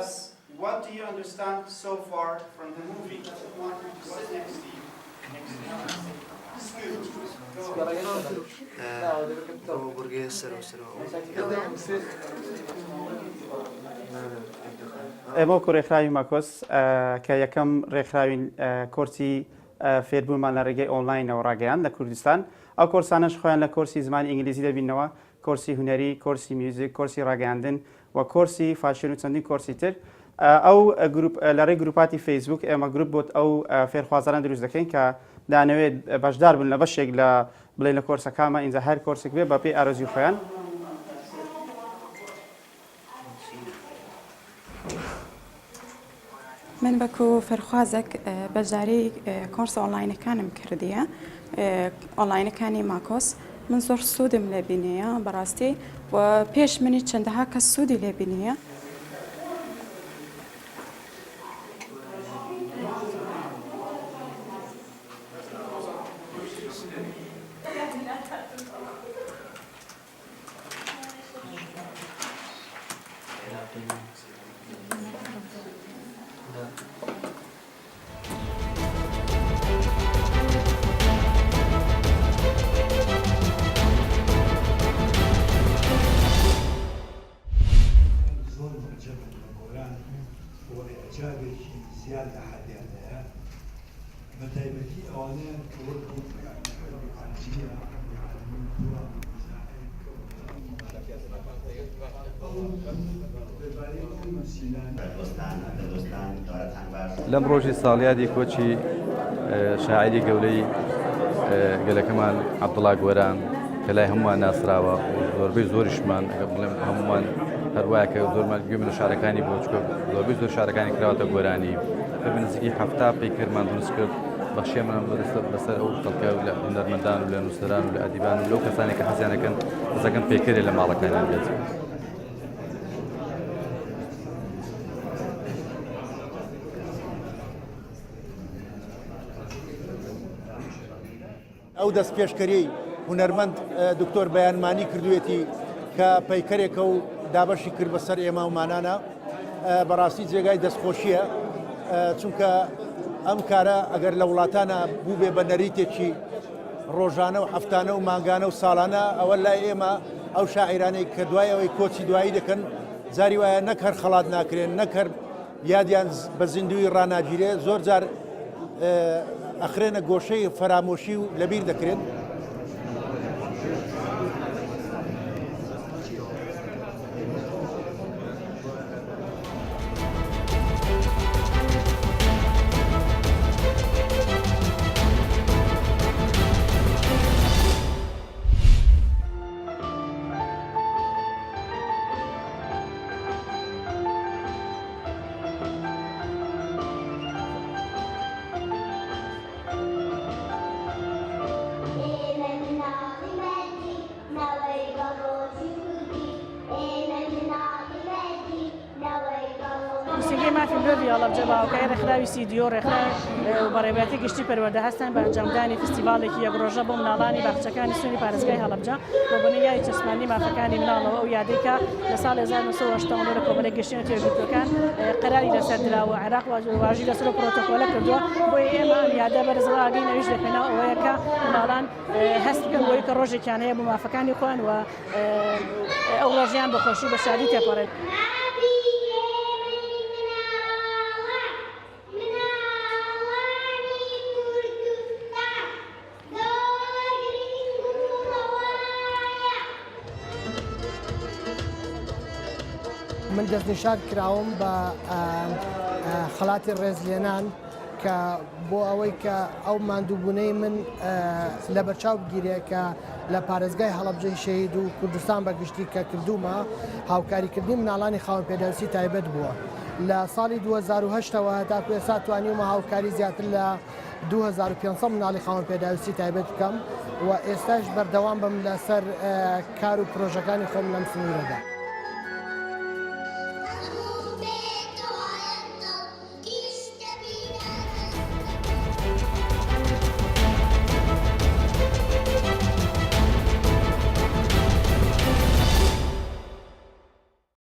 us what do you understand so far from the movie. Sit next to you. ئێمە ڕێکخراوی ماکۆس کە یەکەم ڕێکخراوی کۆرسی فێربوونمان لە ڕێگەی ئۆنلاینەوە ڕاگەیان لە کوردستان ئەو کۆرسانەش خۆیان لە کۆرسی زمانی ئینگلیزی دەبینەوە کۆرسی هونەری کۆرسی میوزیک کۆرسی ڕاگەاندن و کۆرسی فاشن و چەندین کۆرسی تر ئەو لە ڕێی گروپاتی فەیسبوک ئێمە گروپ بۆت ئەو فێرخوازانە دروست دەکەین کە دانەوێت بەشدار بن لە بەشێک لە بڵێ لە کۆرسەکانمە ئینجا هەر کۆرسێک بێ بە پێی ئارەزوی خۆیان. من بەکو فەرخوازێک بەجارەی کۆرس ئۆنلاینەکانم کردیە ئۆنلاینەکانی ماکۆس من زۆر سوودم لێ بینیە بەڕاستی و پێش منی چەندەها کەس سوودی لێ بینیە. زيادة حديثها بتايبتي أولا كوركم لەم ڕۆژی ساڵیادی کۆچی شاعری گەورەی گەلەکەمان عەبدوڵڵا گۆران کە لای هەمووان ناسراوە زۆربەی زۆریشمان بڵێم هەمووان هەروایە کە زۆرمان گوێ لە شارەکانی بۆ چکە زۆربەی زۆر شارەکانی کراوەتە گۆرانی بە نزیکی هەفتا پێیکردمان دروست کرد بەخشێمان بەسەر ئەو خەڵکە لە هونەرمەندان و لە نووسەران و لە ئەدیبان و لەو کەسانی کە حەزیانەکەن دەزەکەن پێکردێ لە ماڵەکانیان بێت. ئەو دەست پێشکەری هونەرمەند دکتۆر بەیانمانی کردوێتی کە پەیکەرێکە و دابەشی کرد بەسەر ئێمە ومانانە بەڕاستی جێگای دەستخۆشیە چونکە ئەم کارە ئەگەر لە وڵاتانە بوو بێ بە نەریتێکی ڕۆژانە و هەفتانە و مانگانە و ساڵانە ئەوە لای ئێمە ئەو شاعیرانەی کە دوای ئەوەی کۆچی دوایی دەکەن جاری وایە نەک هەر خەڵات ناکرێن نەک هەر یادیان بە زیندوی ڕناگیرێ زۆر جار ئەخرێنە گۆشەی فەرامۆشی و لەبیر دەکرێن. موسیقی مافی مرۆڤی هەڵەبجە باوکای ڕێکخراوی سیدیۆ ڕێکخراو و بەڕێوەتی گشتی پەروەردە هەستن بە ئەنجامدانی فستیڤالێکی یەک ڕۆژە بۆ مناڵانی باخچەکانی سوێنی پارێزگای هەڵەبجە بۆ بنیای چەسمانی مافەکانی مناڵەوە ئەو یادێکە لە ساڵی 1970 لە کۆمەڵی گەشتیە توێژوتوەکان قەراری لەسەر دراوە عێراق واژی لەسەر پرۆتۆکۆلە کردووە بۆی ئێمە یادە بەرزڕاگەی نەویش دەکەنەوە ئەوەیە کە مناڵان هەست بکەن بۆی کە ڕۆژێکیان هەیە بۆ مافەکانی خۆیان و ئەو ڕۆژیان بە خۆشی بە شادی تێپەڕێت. من دەستنیشان کراوم بە خەڵاتی ڕێزلێنان کە بۆ ئەوەی کە ئەو ماندووبوونەی من لە بەرچاو بگیرێ کە لە پارێزگای هەڵەبجەی شەهید و کوردستان بەگشتی کە کردومە هاوکاریکردنی مناڵانی خاوەن پێداویستی تایبەت بووە. لە ساڵی 2008ەوە هەتاکو ئێستا توانیومە هاوکاری زیاتر لە 2500 مناڵی خاوەن پێداویستی تایبەت بکەم و ئێستاش بەردەوام بم لەسەر کار و پرۆژەکانی خۆم لەم سنوورەدا.